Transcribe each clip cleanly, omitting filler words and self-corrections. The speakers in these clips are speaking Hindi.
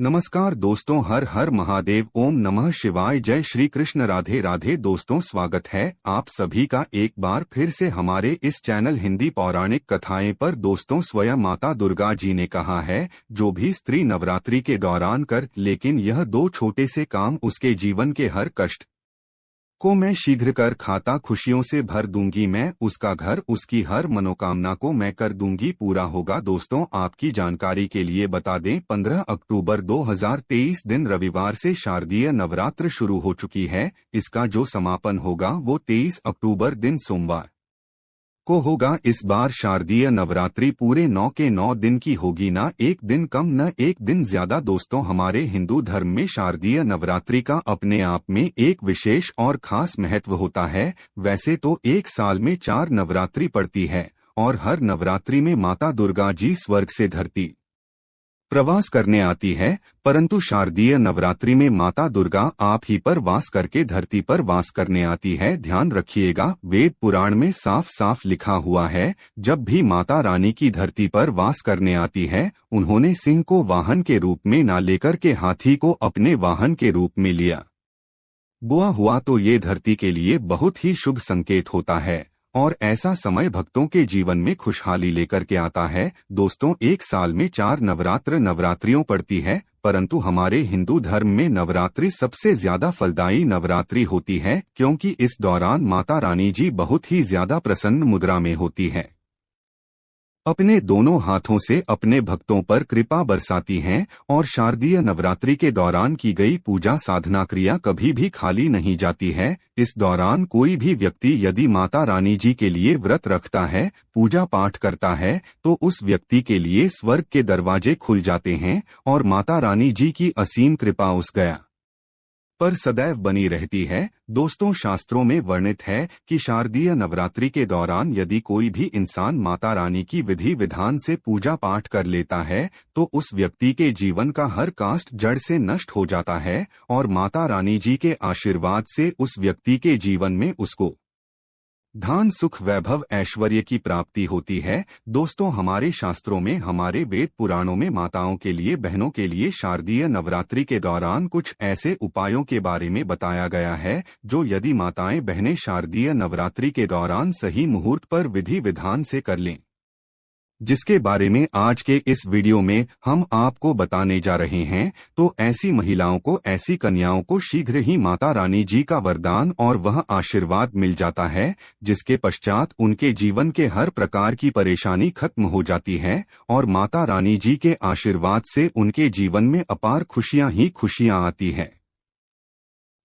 नमस्कार दोस्तों, हर हर महादेव, ओम नमः शिवाय, जय श्री कृष्ण, राधे राधे। दोस्तों, स्वागत है आप सभी का एक बार फिर से हमारे इस चैनल हिंदी पौराणिक कथाएं पर। दोस्तों, स्वयं माता दुर्गा जी ने कहा है, जो भी स्त्री नवरात्रि के दौरान कर लेकिन यह दो छोटे से काम उसके जीवन के हर कष्ट को मैं शीघ्र कर खाता खुशियों से भर दूंगी। मैं उसका घर, उसकी हर मनोकामना को मैं कर दूंगी पूरा होगा। दोस्तों, आपकी जानकारी के लिए बता दें, 15 अक्टूबर 2023 दिन रविवार से शारदीय नवरात्र शुरू हो चुकी है। इसका जो समापन होगा वो 23 अक्टूबर दिन सोमवार को होगा। इस बार शारदीय नवरात्रि पूरे 9 के 9 दिन की होगी, ना एक दिन कम न एक दिन ज्यादा। दोस्तों, हमारे हिंदू धर्म में शारदीय नवरात्रि का अपने आप में एक विशेष और खास महत्व होता है। वैसे तो एक साल में 4 नवरात्रि पड़ती है और हर नवरात्रि में माता दुर्गा जी स्वर्ग से धरती प्रवास करने आती है, परंतु शारदीय नवरात्रि में माता दुर्गा आप ही पर वास करके धरती पर वास करने आती है। ध्यान रखिएगा, वेद पुराण में साफ साफ लिखा हुआ है, जब भी माता रानी की धरती पर वास करने आती है, उन्होंने सिंह को वाहन के रूप में ना लेकर के हाथी को अपने वाहन के रूप में लिया बुआ हुआ तो ये धरती के लिए बहुत ही शुभ संकेत होता है और ऐसा समय भक्तों के जीवन में खुशहाली लेकर के आता है। दोस्तों, एक साल में 4 नवरात्रियों पड़ती है, परंतु हमारे हिंदू धर्म में नवरात्रि सबसे ज्यादा फलदायी नवरात्रि होती है, क्योंकि इस दौरान माता रानी जी बहुत ही ज्यादा प्रसन्न मुद्रा में होती है, अपने दोनों हाथों से अपने भक्तों पर कृपा बरसाती हैं और शारदीय नवरात्रि के दौरान की गई पूजा साधना क्रिया कभी भी खाली नहीं जाती है। इस दौरान कोई भी व्यक्ति यदि माता रानी जी के लिए व्रत रखता है, पूजा पाठ करता है, तो उस व्यक्ति के लिए स्वर्ग के दरवाजे खुल जाते हैं और माता रानी जी की असीम कृपा उस गया पर सदैव बनी रहती है। दोस्तों, शास्त्रों में वर्णित है कि शारदीय नवरात्रि के दौरान यदि कोई भी इंसान माता रानी की विधि विधान से पूजा पाठ कर लेता है, तो उस व्यक्ति के जीवन का हर काष्ठ जड़ से नष्ट हो जाता है और माता रानी जी के आशीर्वाद से उस व्यक्ति के जीवन में उसको धन सुख वैभव ऐश्वर्य की प्राप्ति होती है। दोस्तों, हमारे शास्त्रों में, हमारे वेद पुराणों में माताओं के लिए, बहनों के लिए शारदीय नवरात्रि के दौरान कुछ ऐसे उपायों के बारे में बताया गया है, जो यदि माताएं बहनें शारदीय नवरात्रि के दौरान सही मुहूर्त पर विधि विधान से कर लें, जिसके बारे में आज के इस वीडियो में हम आपको बताने जा रहे हैं, तो ऐसी महिलाओं को, ऐसी कन्याओं को शीघ्र ही माता रानी जी का वरदान और वह आशीर्वाद मिल जाता है, जिसके पश्चात उनके जीवन के हर प्रकार की परेशानी खत्म हो जाती है और माता रानी जी के आशीर्वाद से उनके जीवन में अपार खुशियां ही खुशियां आती है।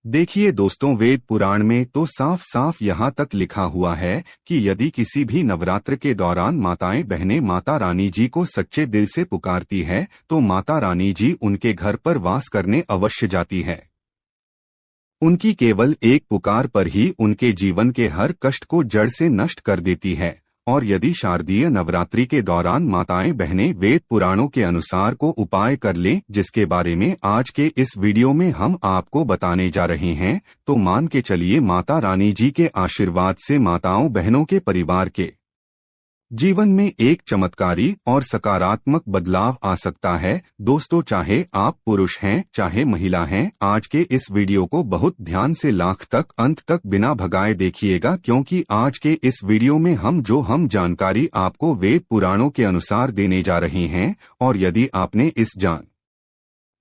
देखिए दोस्तों, वेद पुराण में तो साफ साफ यहाँ तक लिखा हुआ है कि यदि किसी भी नवरात्र के दौरान माताएं बहनें माता रानी जी को सच्चे दिल से पुकारती है, तो माता रानी जी उनके घर पर वास करने अवश्य जाती है। उनकी केवल एक पुकार पर ही उनके जीवन के हर कष्ट को जड़ से नष्ट कर देती है। और यदि शारदीय नवरात्रि के दौरान माताएं बहनें वेद पुराणों के अनुसार को उपाय कर लें, जिसके बारे में आज के इस वीडियो में हम आपको बताने जा रहे हैं, तो मान के चलिए माता रानी जी के आशीर्वाद से माताओं बहनों के परिवार के जीवन में एक चमत्कारी और सकारात्मक बदलाव आ सकता है। दोस्तों, चाहे आप पुरुष हैं चाहे महिला हैं, आज के इस वीडियो को बहुत ध्यान से लाख तक अंत तक बिना भगाए देखिएगा, क्योंकि आज के इस वीडियो में हम जानकारी आपको वेद पुराणों के अनुसार देने जा रहे हैं। और यदि आपने इस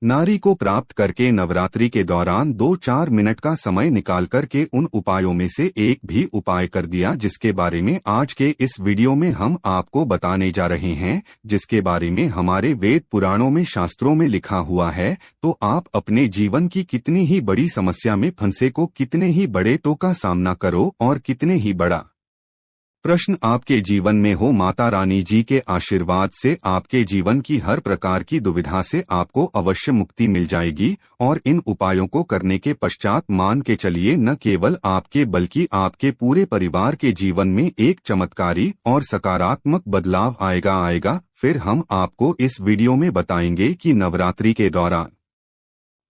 नारी को प्राप्त करके नवरात्रि के दौरान 2-4 मिनट का समय निकाल करके उन उपायों में से एक भी उपाय कर दिया, जिसके बारे में आज के इस वीडियो में हम आपको बताने जा रहे हैं, जिसके बारे में हमारे वेद पुराणों में शास्त्रों में लिखा हुआ है, तो आप अपने जीवन की कितनी ही बड़ी समस्या में फंसे को, कितने ही बड़े तो का सामना करो और कितने ही बड़ा प्रश्न आपके जीवन में हो, माता रानी जी के आशीर्वाद से आपके जीवन की हर प्रकार की दुविधा से आपको अवश्य मुक्ति मिल जाएगी। और इन उपायों को करने के पश्चात मान के चलिए, न केवल आपके बल्कि आपके पूरे परिवार के जीवन में एक चमत्कारी और सकारात्मक बदलाव आएगा। फिर हम आपको इस वीडियो में बताएंगे कि नवरात्रि के दौरान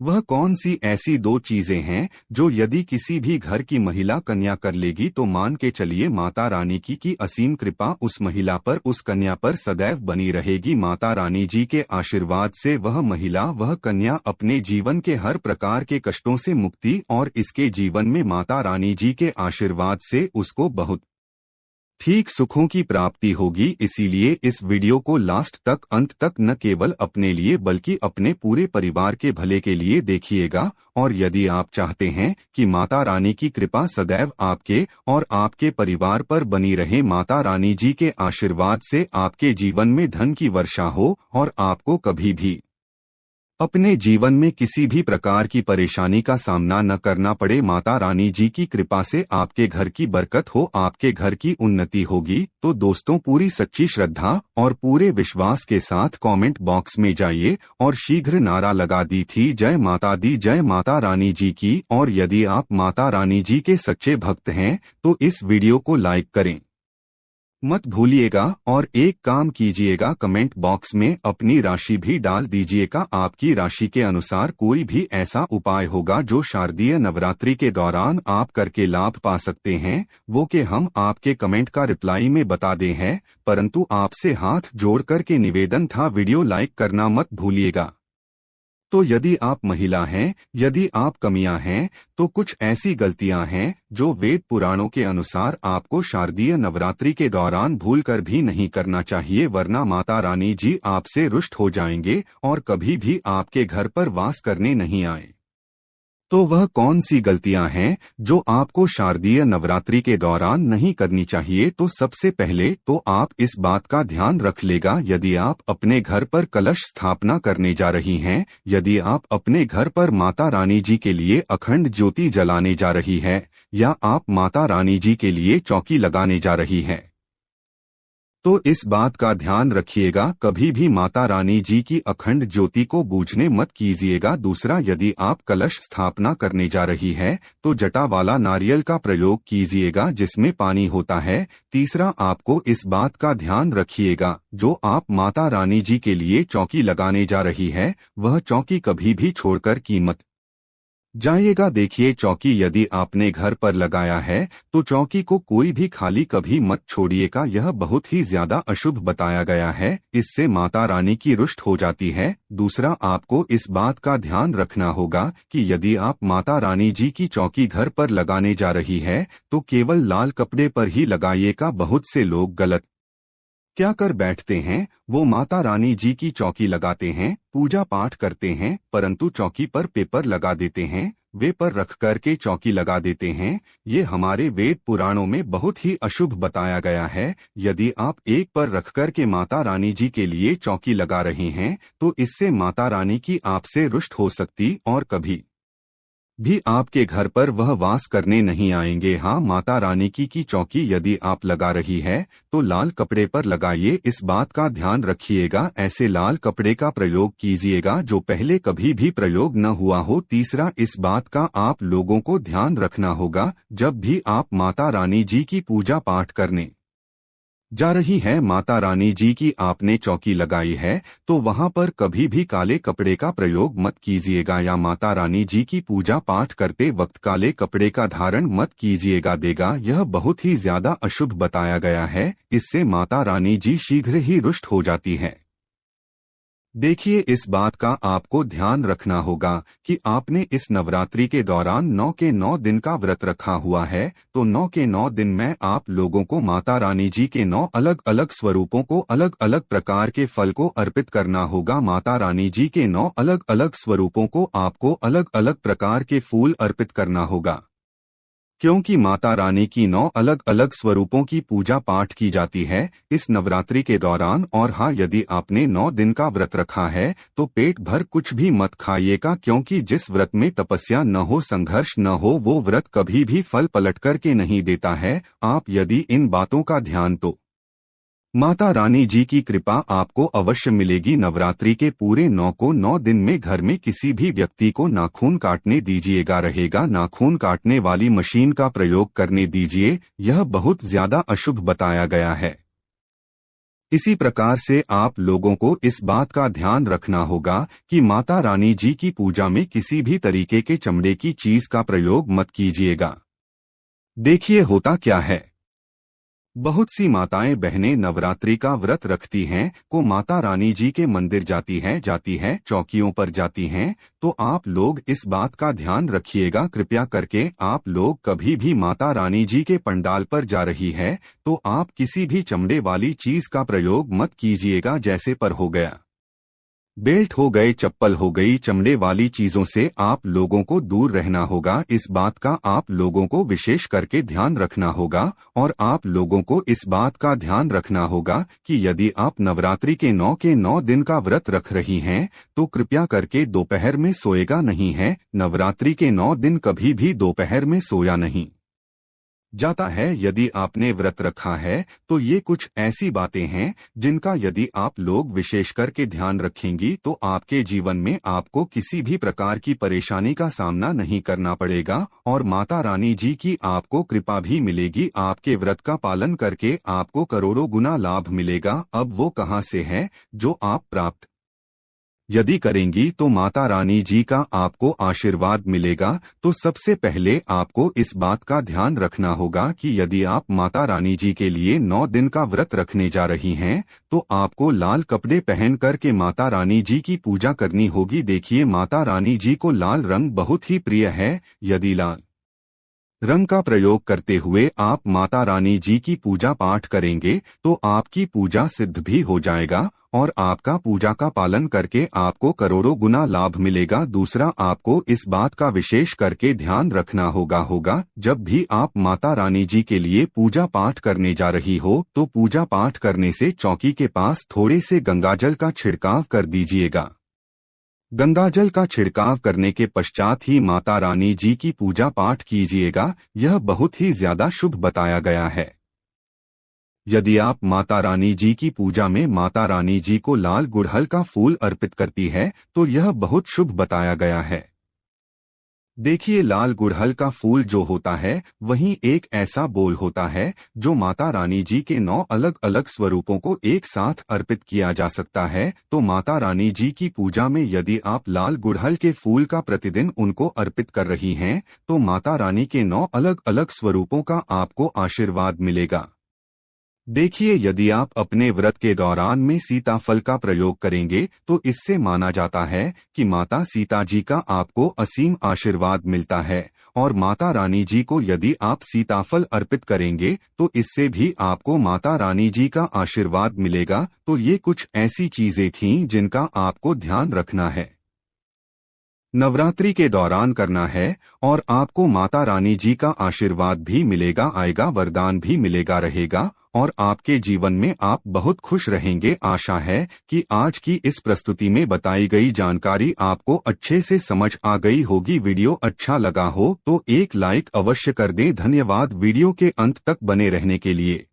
वह कौन सी ऐसी दो चीजें हैं जो यदि किसी भी घर की महिला कन्या कर लेगी तो मान के चलिए माता रानी की असीम कृपा उस महिला पर, उस कन्या पर सदैव बनी रहेगी। माता रानी जी के आशीर्वाद से वह महिला, वह कन्या अपने जीवन के हर प्रकार के कष्टों से मुक्ति और इसके जीवन में माता रानी जी के आशीर्वाद से उसको बहुत ठीक सुखों की प्राप्ति होगी। इसीलिए इस वीडियो को लास्ट तक, अंत तक न केवल अपने लिए बल्कि अपने पूरे परिवार के भले के लिए देखिएगा। और यदि आप चाहते हैं कि माता रानी की कृपा सदैव आपके और आपके परिवार पर बनी रहे, माता रानी जी के आशीर्वाद से आपके जीवन में धन की वर्षा हो और आपको कभी भी अपने जीवन में किसी भी प्रकार की परेशानी का सामना न करना पड़े, माता रानी जी की कृपा से आपके घर की बरकत हो, आपके घर की उन्नति होगी। तो दोस्तों, पूरी सच्ची श्रद्धा और पूरे विश्वास के साथ कमेंट बॉक्स में जाइए और शीघ्र नारा लगा दी थी, जय माता दी, जय माता रानी जी की। और यदि आप माता रानी जी के सच्चे भक्त हैं तो इस वीडियो को लाइक करें मत भूलिएगा और एक काम कीजिएगा, कमेंट बॉक्स में अपनी राशि भी डाल दीजिएगा। आपकी राशि के अनुसार कोई भी ऐसा उपाय होगा जो शारदीय नवरात्रि के दौरान आप करके लाभ पा सकते हैं, वो कि हम आपके कमेंट का रिप्लाई में बता दे हैं। परंतु आपसे हाथ जोड़कर के निवेदन था, वीडियो लाइक करना मत भूलिएगा। तो यदि आप महिला हैं, यदि आप कमियां हैं, तो कुछ ऐसी गलतियां हैं जो वेद पुराणों के अनुसार आपको शारदीय नवरात्रि के दौरान भूलकर भी नहीं करना चाहिए, वरना माता रानी जी आपसे रुष्ट हो जाएंगे और कभी भी आपके घर पर वास करने नहीं आए। तो वह कौन सी गलतियां हैं जो आपको शारदीय नवरात्रि के दौरान नहीं करनी चाहिए? तो सबसे पहले तो आप इस बात का ध्यान रख लेगा, यदि आप अपने घर पर कलश स्थापना करने जा रही हैं, यदि आप अपने घर पर माता रानी जी के लिए अखंड ज्योति जलाने जा रही है, या आप माता रानी जी के लिए चौकी लगाने जा रही है, तो इस बात का ध्यान रखिएगा, कभी भी माता रानी जी की अखंड ज्योति को बूझने मत कीजिएगा। दूसरा, यदि आप कलश स्थापना करने जा रही है तो जटा वाला नारियल का प्रयोग कीजिएगा जिसमें पानी होता है। तीसरा, आपको इस बात का ध्यान रखिएगा, जो आप माता रानी जी के लिए चौकी लगाने जा रही है वह चौकी कभी भी छोड़कर की मत जाइएगा। देखिए, चौकी यदि आपने घर पर लगाया है तो चौकी को कोई भी खाली कभी मत छोड़िएगा, यह बहुत ही ज्यादा अशुभ बताया गया है, इससे माता रानी की रुष्ट हो जाती है। दूसरा, आपको इस बात का ध्यान रखना होगा कि यदि आप माता रानी जी की चौकी घर पर लगाने जा रही है तो केवल लाल कपड़े पर ही लगाइएगा। बहुत से लोग गलत क्या कर बैठते हैं, वो माता रानी जी की चौकी लगाते हैं, पूजा पाठ करते हैं, परंतु चौकी पर पेपर लगा देते हैं, वे पर रख कर के चौकी लगा देते हैं। ये हमारे वेद पुराणों में बहुत ही अशुभ बताया गया है। यदि आप एक पर रख कर के माता रानी जी के लिए चौकी लगा रहे हैं तो इससे माता रानी की आपसे रुष्ट हो सकती और कभी भी आपके घर पर वह वास करने नहीं आएंगे। हाँ, माता रानी की चौकी यदि आप लगा रही है तो लाल कपड़े पर लगाइए, इस बात का ध्यान रखिएगा, ऐसे लाल कपड़े का प्रयोग कीजिएगा जो पहले कभी भी प्रयोग न हुआ हो। तीसरा, इस बात का आप लोगों को ध्यान रखना होगा, जब भी आप माता रानी जी की पूजा पाठ करने जा रही है, माता रानी जी की आपने चौकी लगाई है तो वहां पर कभी भी काले कपड़े का प्रयोग मत कीजिएगा, या माता रानी जी की पूजा पाठ करते वक्त काले कपड़े का धारण मत कीजिएगा देगा, यह बहुत ही ज्यादा अशुभ बताया गया है, इससे माता रानी जी शीघ्र ही रुष्ट हो जाती है। देखिए, इस बात का आपको ध्यान रखना होगा कि आपने इस नवरात्रि के दौरान 9 के 9 दिन का व्रत रखा हुआ है, तो 9 के 9 दिन में आप लोगों को माता रानी जी के 9 अलग अलग स्वरूपों को अलग अलग प्रकार के फल को अर्पित करना होगा। माता रानी जी के 9 अलग अलग स्वरूपों को आपको अलग अलग प्रकार के फूल अर्पित करना होगा, क्योंकि माता रानी की 9 अलग अलग स्वरूपों की पूजा पाठ की जाती है इस नवरात्रि के दौरान। और हाँ, यदि आपने 9 दिन का व्रत रखा है तो पेट भर कुछ भी मत खाइएगा, क्योंकि जिस व्रत में तपस्या न हो, संघर्ष न हो, वो व्रत कभी भी फल पलट करके नहीं देता है। आप यदि इन बातों का ध्यान तो माता रानी जी की कृपा आपको अवश्य मिलेगी। नवरात्रि के पूरे 9 को 9 दिन में घर में किसी भी व्यक्ति को नाखून काटने दीजिएगा रहेगा, नाखून काटने वाली मशीन का प्रयोग करने दीजिए, यह बहुत ज्यादा अशुभ बताया गया है। इसी प्रकार से आप लोगों को इस बात का ध्यान रखना होगा कि माता रानी जी की पूजा में किसी भी तरीके के चमड़े की चीज का प्रयोग मत कीजिएगा। देखिए होता क्या है, बहुत सी माताएं बहनें नवरात्रि का व्रत रखती हैं, को माता रानी जी के मंदिर जाती है चौकियों पर जाती हैं। तो आप लोग इस बात का ध्यान रखिएगा, कृपया करके आप लोग कभी भी माता रानी जी के पंडाल पर जा रही है तो आप किसी भी चमड़े वाली चीज का प्रयोग मत कीजिएगा, जैसे पर हो गया, बेल्ट हो गए, चप्पल हो गई, चमड़े वाली चीजों से आप लोगों को दूर रहना होगा। इस बात का आप लोगों को विशेष करके ध्यान रखना होगा। और आप लोगों को इस बात का ध्यान रखना होगा कि यदि आप नवरात्रि के 9 दिन का व्रत रख रही हैं तो कृपया करके दोपहर में सोएगा नहीं है। नवरात्रि के 9 दिन कभी भी दोपहर में सोया नहीं जाता है। यदि आपने व्रत रखा है तो ये कुछ ऐसी बातें हैं जिनका यदि आप लोग विशेष करके ध्यान रखेंगी तो आपके जीवन में आपको किसी भी प्रकार की परेशानी का सामना नहीं करना पड़ेगा और माता रानी जी की आपको कृपा भी मिलेगी। आपके व्रत का पालन करके आपको करोड़ों गुना लाभ मिलेगा। अब वो कहाँ से है जो आप प्राप्त यदि करेंगी तो माता रानी जी का आपको आशीर्वाद मिलेगा। तो सबसे पहले आपको इस बात का ध्यान रखना होगा कि यदि आप माता रानी जी के लिए 9 दिन का व्रत रखने जा रही हैं तो आपको लाल कपड़े पहन कर के माता रानी जी की पूजा करनी होगी। देखिए माता रानी जी को लाल रंग बहुत ही प्रिय है। यदि लाल रंग का प्रयोग करते हुए आप माता रानी जी की पूजा पाठ करेंगे तो आपकी पूजा सिद्ध भी हो जाएगा और आपका पूजा का पालन करके आपको करोड़ों गुना लाभ मिलेगा। दूसरा, आपको इस बात का विशेष करके ध्यान रखना होगा जब भी आप माता रानी जी के लिए पूजा पाठ करने जा रही हो तो पूजा पाठ करने से चौकी के पास थोड़े से गंगाजल का छिड़काव कर दीजिएगा। गंगाजल का छिड़काव करने के पश्चात ही माता रानी जी की पूजा पाठ कीजिएगा। यह बहुत ही ज्यादा शुभ बताया गया है। यदि आप माता रानी जी की पूजा में माता रानी जी को लाल गुड़हल का फूल अर्पित करती है तो यह बहुत शुभ बताया गया है। देखिए लाल गुड़हल का फूल जो होता है वही एक ऐसा बोल होता है जो माता रानी जी के 9 अलग अलग स्वरूपों को एक साथ अर्पित किया जा सकता है। तो माता रानी जी की पूजा में यदि आप लाल गुड़हल के फूल का प्रतिदिन उनको अर्पित कर रही हैं तो माता रानी के 9 अलग अलग स्वरूपों का आपको आशीर्वाद मिलेगा। देखिए यदि आप अपने व्रत के दौरान में सीताफल का प्रयोग करेंगे तो इससे माना जाता है कि माता सीता जी का आपको असीम आशीर्वाद मिलता है। और माता रानी जी को यदि आप सीताफल अर्पित करेंगे तो इससे भी आपको माता रानी जी का आशीर्वाद मिलेगा। तो ये कुछ ऐसी चीजें थीं जिनका आपको ध्यान रखना है, नवरात्रि के दौरान करना है और आपको माता रानी जी का आशीर्वाद भी मिलेगा, आएगा, वरदान भी मिलेगा रहेगा और आपके जीवन में आप बहुत खुश रहेंगे। आशा है कि आज की इस प्रस्तुति में बताई गई जानकारी आपको अच्छे से समझ आ गई होगी। वीडियो अच्छा लगा हो तो एक लाइक अवश्य कर दें। धन्यवाद वीडियो के अंत तक बने रहने के लिए।